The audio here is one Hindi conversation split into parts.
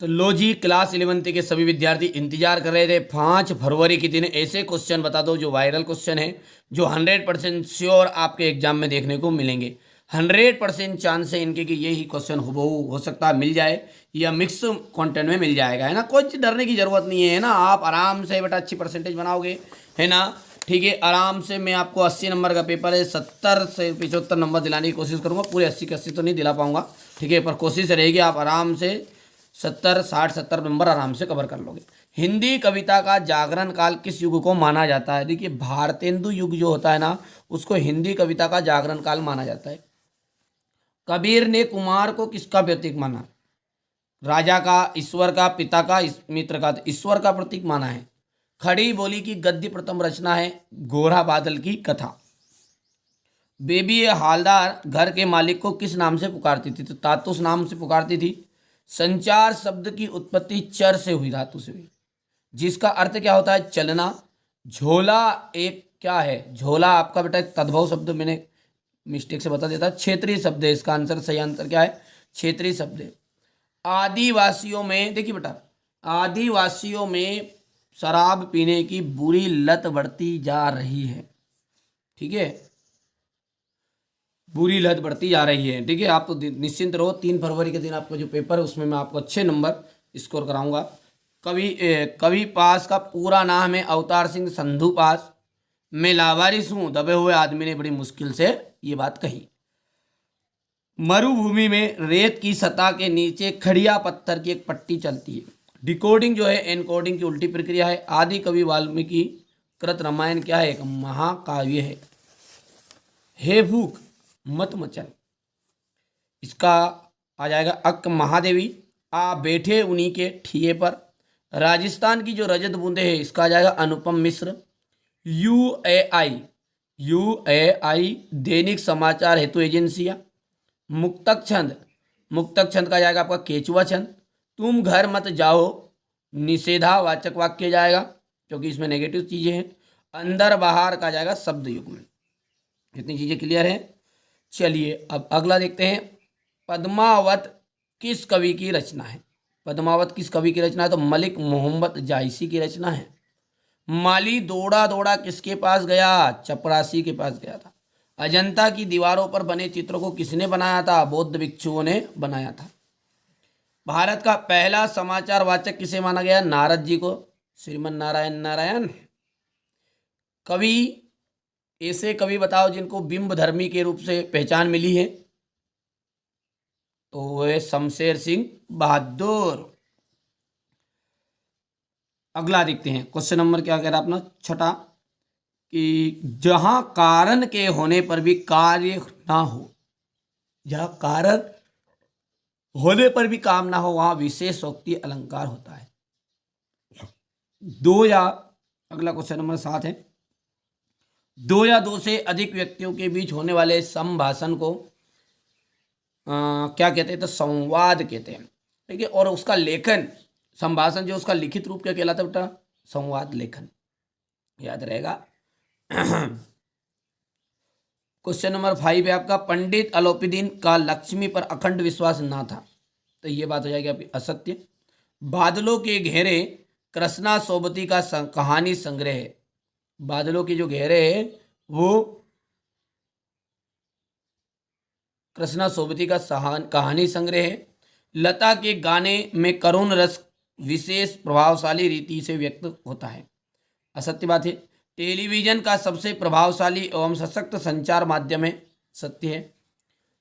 तो लो जी, क्लास 11th के सभी विद्यार्थी इंतजार कर रहे थे। 5 फरवरी के दिन ऐसे क्वेश्चन बता दो जो वायरल क्वेश्चन है, जो 100% श्योर आपके एग्जाम में देखने को मिलेंगे। 100% चांस है इनके कि यही क्वेश्चन हुबहू हो सकता है मिल जाए या मिक्स कंटेंट में मिल जाएगा, है ना। कोई डरने की जरूरत नहीं है ना। आप आराम से बेटा अच्छी परसेंटेज बनाओगे, है ना। ठीक है, आराम से। मैं आपको 80 नंबर का पेपर है, 70 से 75 नंबर दिलाने की कोशिश करूंगा। पूरे 80 के 80 तो नहीं दिला पाऊंगा, ठीक है, पर कोशिश रहेगी। आप आराम से 70 60 70 नंबर आराम से कवर कर लोगे। हिंदी कविता का जागरण काल किस युग को माना जाता है? देखिए, भारतेंदु युग जो होता है ना, उसको हिंदी कविता का जागरण काल माना जाता है। कबीर ने कुमार को किसका प्रतीक माना? राजा का, ईश्वर का, पिता का, मित्र का। तो ईश्वर का प्रतीक माना है। खड़ी बोली की गद्य प्रथम रचना है गोरा बादल की कथा। बेबी हालदार घर के मालिक को किस नाम से पुकारती थी? तो तातुस नाम से पुकारती थी। संचार शब्द की उत्पत्ति चर से हुई, धातु से हुई, जिसका अर्थ क्या होता है? चलना। झोला एक क्या है? झोला आपका बेटा एक तद्भव शब्द, मैंने मिस्टेक से बता देता, क्षेत्रीय शब्द है। इसका आंसर, सही आंसर क्या है? क्षेत्रीय शब्द है। आदिवासियों में, देखिए बेटा, आदिवासियों में शराब पीने की बुरी लत बढ़ती जा रही है, ठीक है, बुरी लत बढ़ती जा रही है, ठीक है। आप तो निश्चिंत रहो, 3 फरवरी के दिन आपका जो पेपर है उसमें मैं आपको अच्छे नंबर स्कोर कराऊंगा। कवि पास का पूरा नाम है अवतार सिंह संधू पास। मैं लावारिस हूँ, दबे हुए आदमी ने बड़ी मुश्किल से ये बात कही। मरुभूमि में रेत की सतह के नीचे खड़िया पत्थर की एक पट्टी चलती है। डिकोडिंग जो है एनकोडिंग की उल्टी प्रक्रिया है। आदि कवि वाल्मीकि कृत रामायण क्या है? एक महाकाव्य है। हे भूख मत मचन, इसका आ जाएगा अक महादेवी। आ बैठे उन्हीं के ठिए पर। राजस्थान की जो रजत बूंदे है, इसका आ जाएगा अनुपम मिश्र। यूएआई दैनिक समाचार हेतु एजेंसियां। मुक्तक छंद, मुक्तक छंद का जाएगा आपका केचुआ छंद। तुम घर मत जाओ निषेधावाचक वाक्य जाएगा, क्योंकि इसमें नेगेटिव चीजें हैं। अंदर बाहर का जाएगा शब्द युग्म। इतनी चीजें क्लियर है। चलिए अब अगला देखते हैं। पद्मावत किस कवि की रचना है? पद्मावत किस कवि की रचना है? तो मलिक मोहम्मद जायसी की रचना है। माली दौड़ा दौड़ा किसके पास गया? चपरासी के पास गया था। अजंता की दीवारों पर बने चित्रों को किसने बनाया था? बौद्ध भिक्षुओं ने बनाया था। भारत का पहला समाचार वाचक किसे माना गया? नारद जी को। श्रीमन नारायण नारायण। कवि, ऐसे कवि बताओ जिनको बिंब धर्मी के रूप से पहचान मिली है। तो वो है शमशेर सिंह बहादुर। अगला देखते हैं, क्वेश्चन नंबर क्या कह रहा है अपना, छठा, कि जहां कारण के होने पर भी कार्य ना हो, जहां कारण होने पर भी काम ना हो, वहां विशेषोक्ति अलंकार होता है। दो या अगला क्वेश्चन नंबर 7 है। दो या दो से अधिक व्यक्तियों के बीच होने वाले संभाषण को क्या कहते हैं? तो संवाद कहते हैं, ठीक है। और उसका लेखन, संभाषण जो उसका लिखित रूप क्या कहलाता है बेटा? संवाद लेखन, याद रहेगा। क्वेश्चन नंबर 5 है आपका। पंडित अलोपीदीन का लक्ष्मी पर अखंड विश्वास ना था, तो ये बात हो जाएगी आपकी असत्य। बादलों के घेरे कृष्णा सोबती का कहानी संग्रह है। बादलों के जो घेरे है वो कृष्णा सोबती का कहानी संग्रह है। लता के गाने में करुण रस विशेष प्रभावशाली रीति से व्यक्त होता है, असत्य बात है। टेलीविजन का सबसे प्रभावशाली एवं सशक्त संचार माध्यम है, सत्य है,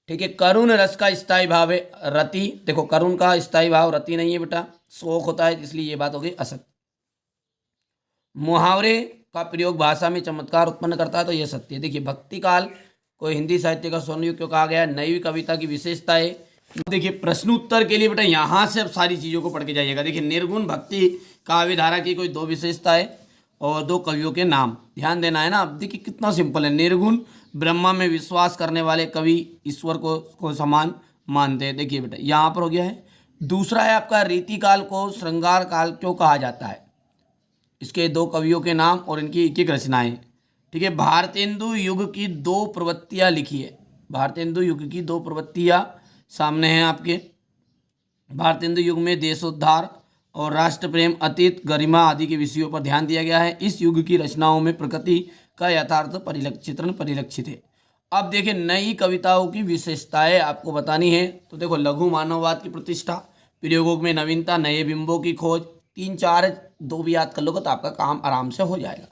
ठीक है। करुण रस का स्थायी भाव है रति। देखो, करुण का स्थायी भाव रति नहीं है बेटा, शोक होता है, इसलिए ये बात हो गई असत्य। मुहावरे का प्रयोग भाषा में चमत्कार उत्पन्न करता है, तो यह सत्य है। देखिए, भक्ति काल को हिंदी साहित्य का स्वर्ण युग क्यों कहा गया है? नई कविता की विशेषता है। देखिए, प्रश्न उत्तर के लिए बेटा यहाँ से अब सारी चीज़ों को पढ़ के जाइएगा। देखिए, निर्गुण भक्ति काव्य धारा की कोई 2 विशेषता है और 2 कवियों के नाम ध्यान देना है ना। अब देखिए कितना सिंपल है। निर्गुण, ब्रह्मा में विश्वास करने वाले कवि ईश्वर को समान मानते हैं। देखिए बेटा, यहाँ पर हो गया है। दूसरा है आपका, रीतिकाल को श्रृंगार काल क्यों कहा जाता है? इसके 2 कवियों के नाम और इनकी एक रचनाएं, ठीक है। भारतेंदु युग की 2 प्रवृत्तियां लिखी है। भारतेंदु युग की 2 प्रवृत्तियां सामने हैं आपके, भारतेंदु युग में देशोद्धार और राष्ट्र प्रेम, अतीत, गरिमा आदि के विषयों पर ध्यान दिया गया है। इस युग की रचनाओं में प्रकृति का यथार्थ चित्रण परिलक्षित है। अब देखिए नई कविताओं की विशेषताएं आपको बतानी है। तो देखो, लघु मानववाद की प्रतिष्ठा, प्रयोगों में नवीनता, नए बिंबों की खोज, 3-4 दो भी याद कर लोगे तो आपका काम आराम से हो जाएगा।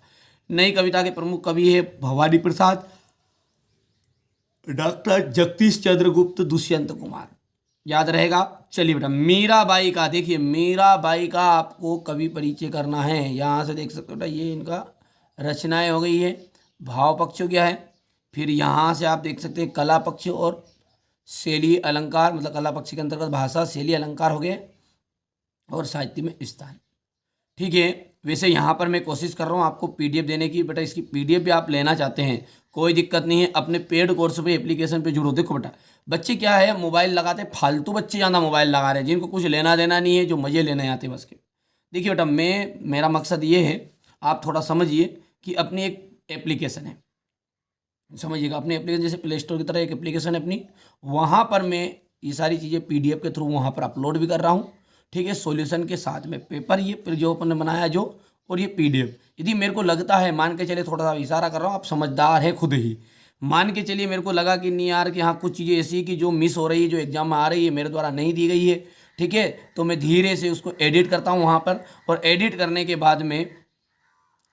नई कविता के प्रमुख कवि है भवानी प्रसाद, डॉक्टर जगदीश चंद्र गुप्त, दुष्यंत कुमार, याद रहेगा। चलिए बेटा, मीराबाई का देखिए, मीराबाई का आपको कवि परिचय करना है। यहाँ से देख सकते हो बेटा, ये इनका रचनाएं हो गई है। भाव पक्ष क्या है, फिर यहाँ से आप देख सकते हैं कला पक्ष और शैली अलंकार, मतलब कला पक्ष के अंतर्गत भाषा, शैली, अलंकार हो गए, और साहित्य में स्थान। ठीक है, वैसे यहाँ पर मैं कोशिश कर रहा हूँ आपको पीडीएफ देने की। बेटा इसकी पीडीएफ भी आप लेना चाहते हैं, कोई दिक्कत नहीं है, अपने पेड कोर्स पे एप्लीकेशन पे जुड़ो। देखो बेटा, बच्चे क्या है, मोबाइल लगाते, फालतू बच्चे ज़्यादा मोबाइल लगा रहे हैं, जिनको कुछ लेना देना नहीं है, जो मज़े लेने आते बस के। देखिए बेटा, मेरा मकसद ये है, आप थोड़ा समझिए कि अपनी एक एप्लीकेशन है, समझिएगा, अपनी एप्लीकेशन जैसे प्ले स्टोर की तरह एक एप्लीकेशन है अपनी, वहाँ पर मैं ये सारी चीज़ें पीडीएफ के थ्रू वहाँ पर अपलोड भी कर रहा हूँ। ठीक है, सॉल्यूशन के साथ में पेपर, ये जो अपन ने बनाया जो, और ये पीडीएफ। यदि मेरे को लगता है, मान के चलिए, थोड़ा सा इशारा कर रहा हूँ, आप समझदार है खुद ही, मान के चलिए मेरे को लगा कि नहीं यार, कि हाँ कुछ चीज़ें ऐसी कि जो मिस हो रही है, जो एग्जाम में आ रही है, मेरे द्वारा नहीं दी गई है, ठीक है, तो मैं धीरे से उसको एडिट करता हूँ वहाँ पर, और एडिट करने के बाद में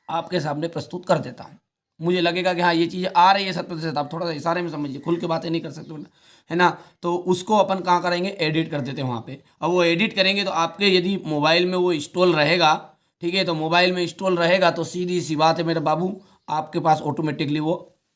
आपके सामने प्रस्तुत कर देता हूँ। मुझे लगेगा कि हाँ ये चीज़ आ रही है 100%, आप थोड़ा सा इशारे में समझिए, खुल के बातें नहीं कर सकते है ना। तो उसको अपन कहाँ करेंगे, एडिट कर देते हैं वहाँ पे। अब वो एडिट करेंगे तो आपके यदि मोबाइल में वो इंस्टॉल रहेगा, ठीक है, तो मोबाइल में इंस्टॉल रहेगा तो सीधी सी बात है मेरे बाबू, आपके पास ऑटोमेटिकली वो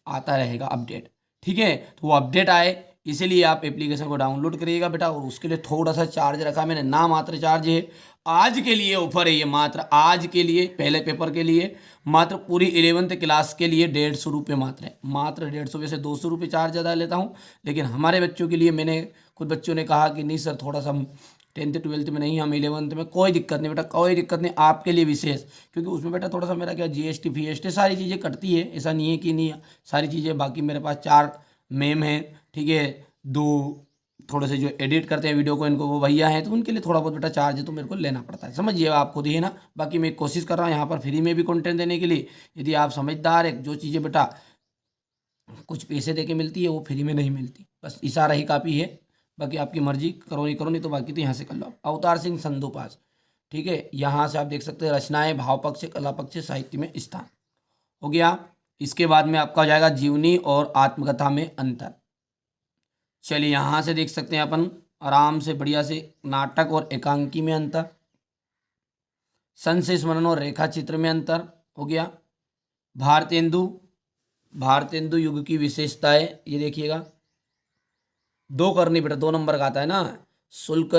आता रहेगा अपडेट। ठीक है, तो वो अपडेट आए, इसीलिए आप एप्लीकेशन को डाउनलोड करिएगा बेटा। और उसके लिए थोड़ा सा चार्ज रखा मैंने, ना मात्र चार्ज है, आज के लिए ऑफर है ये, मात्र आज के लिए, पहले पेपर के लिए, मात्र पूरी 11th क्लास के लिए 150 रुपये मात्र है, मात्र 150। वैसे 200 रुपये चार्ज ज़्यादा लेता हूँ, लेकिन हमारे बच्चों के लिए, मैंने कुछ बच्चों ने कहा कि नहीं सर थोड़ा सा, हम 10th-12th में नहीं, हम 11th में, कोई दिक्कत नहीं बेटा, कोई दिक्कत नहीं, आपके लिए विशेष, क्योंकि उसमें बेटा थोड़ा सा मेरा क्या, जीएसटी फीएसटी सारी चीज़ें कटती है, ऐसा नहीं है कि नहीं सारी चीज़ें। बाकी मेरे पास 4 मैम हैं, ठीक है, 2 थोड़े से जो एडिट करते हैं वीडियो को, इनको वो भैया हैं, तो उनके लिए थोड़ा बहुत बेटा चार्ज है, तो मेरे को लेना पड़ता है, समझिए आप खुद ही है ना। बाकी मैं कोशिश कर रहा हूँ यहाँ पर फ्री में भी कंटेंट देने के लिए। यदि आप समझदार है, जो चीज़ें बेटा कुछ पैसे दे के मिलती है वो फ्री में नहीं मिलती, बस इशारा ही काफ़ी है। बाकी आपकी मर्जी, करो नहीं तो बाकी तो यहाँ से कर लो। अवतार सिंह संधू पास, ठीक है, यहाँ से आप देख सकते हैं रचनाएं, भाव पक्ष, कला पक्ष, साहित्य में स्थान, हो गया। इसके बाद में आपका हो जाएगा जीवनी और आत्मकथा में अंतर। चलिए यहाँ से देख सकते हैं अपन आराम से बढ़िया से, नाटक और एकांकी में अंतर, संशय स्मरण और रेखा चित्र में अंतर, हो गया। भारतेंदु, भारतेंदु युग की विशेषताएं, ये देखिएगा, 2 करनी बेटा, 2 नंबर का आता है ना। शुल्क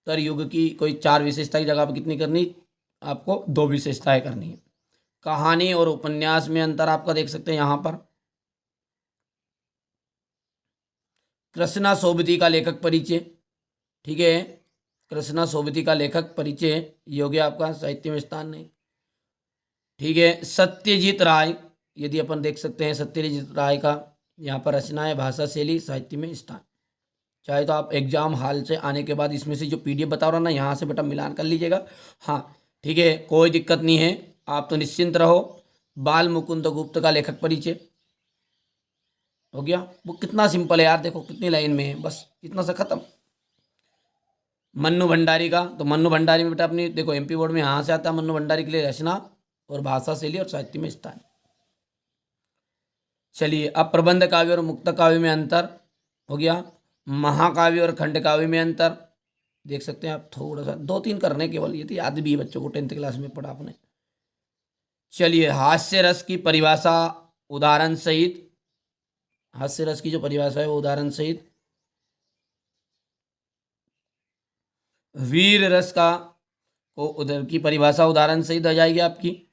तर युग की कोई 4 विशेषता की जगह पर कितनी करनी, आपको 2 विशेषताएं करनी है। कहानी और उपन्यास में अंतर आपका देख सकते हैं यहाँ पर। कृष्णा सोबती का लेखक परिचय, ठीक है, कृष्णा सोबती का लेखक परिचय, ये हो गया आपका, साहित्य में स्थान नहीं। ठीक है, सत्यजीत राय, यदि अपन देख सकते हैं सत्यजीत राय का यहाँ पर रचनाएं, भाषा, शैली, साहित्य में स्थान। चाहे तो आप एग्जाम हाल से आने के बाद इसमें से जो पीडीएफ बता रहा हूँ ना, यहाँ से बेटा मिलान कर लीजिएगा। हाँ ठीक है, कोई दिक्कत नहीं है, आप तो निश्चिंत रहो। बाल मुकुंद गुप्त का लेखक परिचय, हो गया। वो कितना सिंपल है यार, देखो कितनी लाइन में है, बस इतना सा खत्म। मन्नू भंडारी का, तो मन्नू भंडारी में बेटा अपनी देखो एमपी बोर्ड में यहाँ से आता है, मन्नू भंडारी के लिए रचना और भाषा, शैली और साहित्य में स्थान। चलिए अब प्रबंध काव्य और मुक्त काव्य में अंतर, हो गया। महाकाव्य और खंड काव्य में अंतर देख सकते हैं आप, थोड़ा सा 2-3 करने केवल, ये तो याद भी है बच्चों को, 10th क्लास में पढ़ा आपने। चलिए हास्य रस की परिभाषा उदाहरण सहित, हास्य रस की जो परिभाषा है वो उदाहरण सहित। वीर रस का को उधर की परिभाषा उदाहरण सहित आ जाएगी आपकी।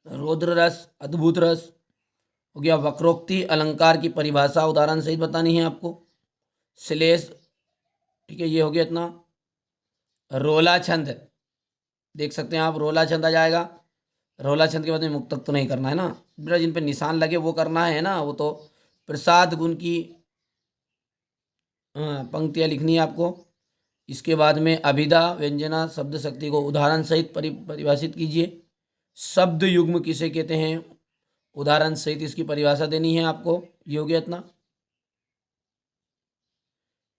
रौद्र रस, अद्भुत रस, हो गया। वक्रोक्ति अलंकार की परिभाषा उदाहरण सहित बतानी है आपको। श्लेष, ठीक है, ये हो गया इतना। रोला छंद देख सकते हैं आप, रोला छंद आ जाएगा। रोला छंद के बाद में मुक्तक तो नहीं करना है ना बेटा, जिन पे निशान लगे वो करना है ना, वो तो प्रसाद गुण की पंक्तियाँ लिखनी है आपको। इसके बाद में अभिधा व्यंजना शब्द शक्ति को उदाहरण सहित परिभाषित कीजिए। शब्द युग्म किसे कहते हैं, उदाहरण सहित इसकी परिभाषा देनी है आपको। ये हो गया इतना।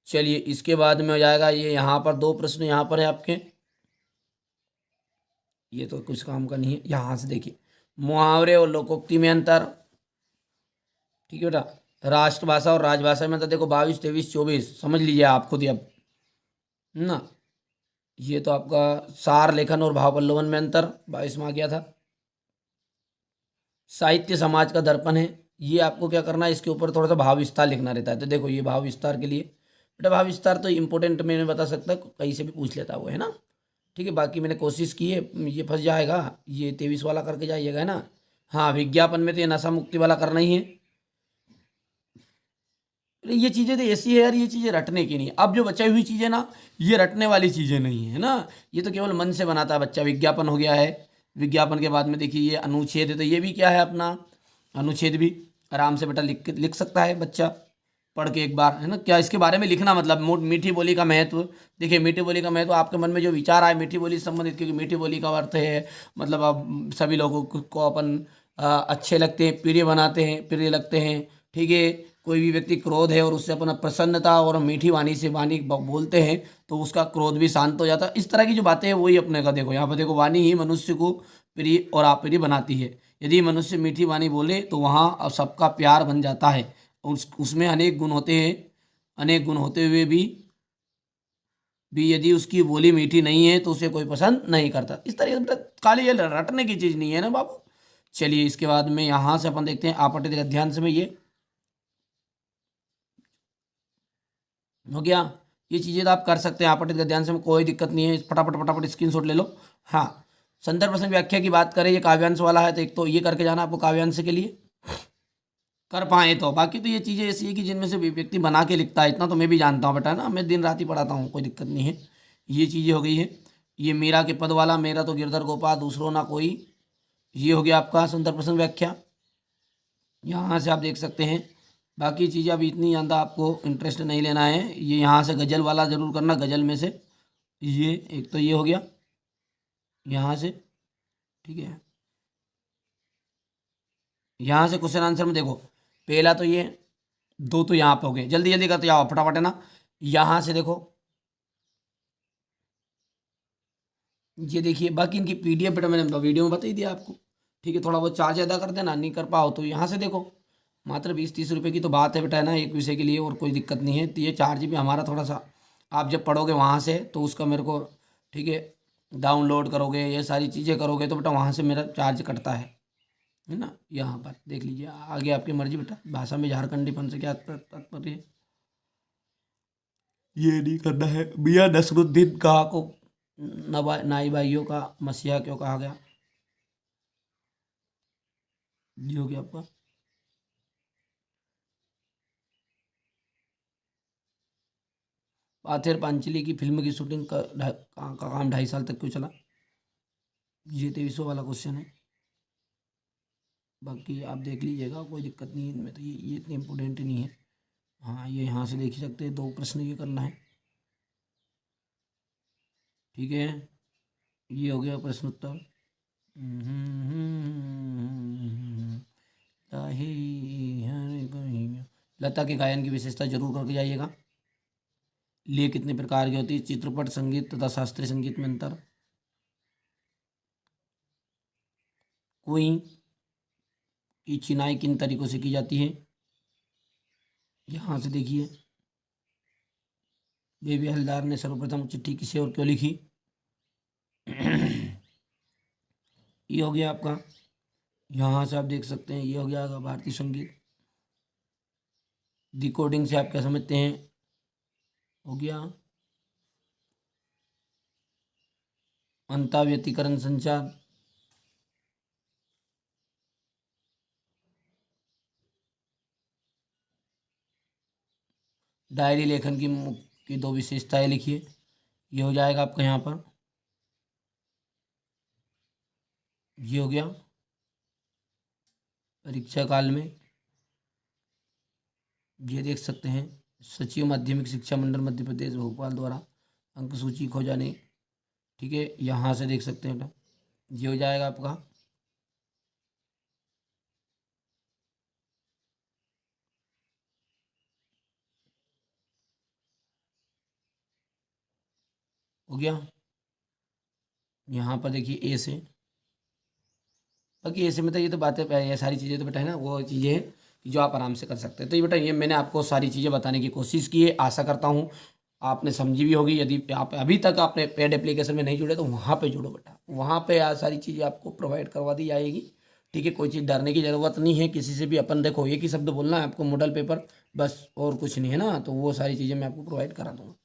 चलिए इसके बाद में हो जाएगा ये, यहाँ पर 2 प्रश्न यहाँ पर है आपके, ये तो कुछ काम का नहीं है। यहाँ से देखिए, मुहावरे और लोकोक्ति में अंतर। ठीक है बेटा, राष्ट्रभाषा और राजभाषा में तो देखो 22, 23, 24 समझ लीजिए आप खुद ही अब ना। ये तो आपका सार लेखन और भाव पल्लवन में अंतर 22 में आ गया था। साहित्य समाज का दर्पण है, ये आपको क्या करना है, इसके ऊपर थोड़ा सा भाव विस्तार लिखना रहता है। तो देखो ये भाव विस्तार के लिए बेटा, भाव विस्तार तो इंपॉर्टेंट मैंने बता सकता, कहीं से भी पूछ लेता वो, है ना। ठीक है, बाकी मैंने कोशिश की है, ये फंस जाएगा, ये 23 वाला करके जाइएगा, है ना। हाँ, विज्ञापन में तो ये नशा मुक्ति वाला करना ही है। ये चीज़ें तो ऐसी है यार, ये चीज़ें रटने की नहीं। अब जो बचाई हुई चीज़ें ना, ये रटने वाली चीज़ें नहीं है ना, ये तो केवल मन से बनाता है बच्चा। विज्ञापन हो गया है, विज्ञापन के बाद में देखिए ये अनुच्छेद है, तो ये भी क्या है अपना अनुच्छेद भी आराम से बेटा लिख सकता है बच्चा पढ़ के एक बार, है ना। क्या इसके बारे में लिखना, मतलब मीठी बोली का महत्व। देखिए मीठी बोली का महत्व आपके मन में जो विचार आए मीठी बोली से संबंधित, क्योंकि मीठी बोली का अर्थ है मतलब अब सभी लोगों को अपन अच्छे लगते हैं, प्रिय बनाते हैं, प्रिय लगते हैं। ठीक है, कोई भी व्यक्ति क्रोध है और उससे अपना प्रसन्नता और मीठी वाणी से वाणी बोलते हैं तो उसका क्रोध भी शांत हो जाता है। इस तरह की जो बातें हैं वही अपने का, देखो यहाँ पर देखो, वाणी ही मनुष्य को प्रिय और अप्रिय बनाती है। यदि मनुष्य मीठी वाणी बोले तो वहाँ अब सबका प्यार बन जाता है। उसमें अनेक गुण होते हैं, अनेक गुण होते हुए भी यदि उसकी बोली मीठी नहीं है तो उसे कोई पसंद नहीं करता। इस तरह से मतलब खाली ये रटने की चीज़ नहीं है ना बाबू। चलिए इसके बाद में यहाँ से अपन देखते हैं आपत्ति गद्यांश में, ये हो गया। ये चीज़ें तो आप कर सकते हैं आपत्ति गद्यांश में, कोई दिक्कत नहीं है, फटाफट फटाफट स्क्रीनशॉट ले लो। हाँ, संदर्भ प्रसंग व्याख्या की बात करें, ये काव्यांश वाला है तो एक तो ये करके जाना आपको काव्यांश के लिए कर पाए तो। बाकी तो ये चीज़ें ऐसी है कि जिनमें से व्यक्ति बना के लिखता है, इतना तो मैं भी जानता हूँ बेटा ना, मैं दिन रात ही पढ़ाता हूँ, कोई दिक्कत नहीं है। ये चीज़ें हो गई है। ये मेरा के पद वाला, मेरा तो गिरधर गोपाल दूसरों ना कोई, ये हो गया आपका सुंदर प्रसंग व्याख्या, यहाँ से आप देख सकते हैं। बाकी चीज़ें अभी इतनी ज़्यादा आपको इंटरेस्ट नहीं लेना है। ये यहाँ से गज़ल वाला ज़रूर करना, गज़ल में से ये एक तो ये हो गया यहाँ से। ठीक है, यहाँ से क्वेश्चन आंसर में देखो, पहला तो ये, दो तो यहाँ पे हो गए, जल्दी जल्दी करते जाओ फटाफट, है ना। यहाँ से देखो, ये देखिए, बाकी इनकी पीडीएफ बेटा मैंने वीडियो में बता ही दिया आपको। ठीक है, थोड़ा बहुत चार्ज अदा कर देना, नहीं कर पाओ तो यहाँ से देखो, मात्र 20-30 रुपये की तो बात है बेटा, है ना, एक विषय के लिए, और कोई दिक्कत नहीं है। तो ये चार्ज भी हमारा थोड़ा सा, आप जब पढ़ोगे वहाँ से तो उसका मेरे को, ठीक है, डाउनलोड करोगे, ये सारी चीज़ें करोगे तो बेटा वहाँ से मेरा चार्ज कटता है ना। यहाँ पर देख लीजिए, आगे आपकी मर्जी बेटा, भाषा में झारखंडीपन से क्या तात्पर्य है, ये नहीं करना है। मियाँ नसरुद्दीन शाह को नाई भाइयों का मसीहा क्यों कहा गया, ये हो गया आपका। पाथेर पांचली की फिल्म की शूटिंग का काम 2.5 साल तक क्यों चला, ये 23वां वाला क्वेश्चन है। बाकी आप देख लीजिएगा, कोई दिक्कत नहीं है इनमें, तो ये इतनी इम्पोर्टेंट नहीं है। हाँ, ये यहाँ से देख ही सकते हैं, 2 प्रश्न ये करना है। ठीक है, ये हो गया प्रश्न उत्तर। लता के गायन की विशेषता जरूर करके जाइएगा। लिए कितने प्रकार की होती है, चित्रपट संगीत तथा शास्त्रीय संगीत में अंतर। कुई की चिनाई किन तरीकों से की जाती है, यहाँ से देखिए। बेबी हलदार ने सर्वप्रथम चिट्ठी किसे और क्यों लिखी, ये हो गया आपका। यहाँ से आप देख सकते हैं, ये हो गया भारतीय संगीत। डिकोडिंग से आप क्या समझते हैं, हो गया। अंता व्यतिकरण संचार, डायरी लेखन की 2 विशेषताएं लिखिए, ये हो जाएगा आपका यहाँ पर, ये हो गया। परीक्षा काल में, ये देख सकते हैं। सचिव माध्यमिक शिक्षा मंडल मध्य प्रदेश भोपाल द्वारा अंक सूची खो जाने, ठीक है, यहाँ से देख सकते हैं बेटा, ये हो जाएगा आपका। हो गया। यहाँ पर देखिए ए से, बाकी ऐसे में तो ये तो बातें, ये सारी चीज़ें तो बेटा है ना, वो चीज़ें हैं कि जो आप आराम से कर सकते हैं। तो ये बेटा ये मैंने आपको सारी चीज़ें बताने की कोशिश की है, आशा करता हूँ आपने समझी भी होगी। यदि आप अभी तक आपने पेड एप्लीकेशन में नहीं जुड़े तो वहाँ पे जुड़ो बेटा, वहाँ पे आज सारी चीज़ें आपको प्रोवाइड करवा दी जाएगी, ठीक है। कोई चीज़ डरने की ज़रूरत नहीं है किसी से भी। अपन देखो एक ही शब्द बोलना है आपको, मॉडल पेपर, बस, और कुछ नहीं है ना, तो वो सारी चीज़ें मैं आपको प्रोवाइड करा दूँगा।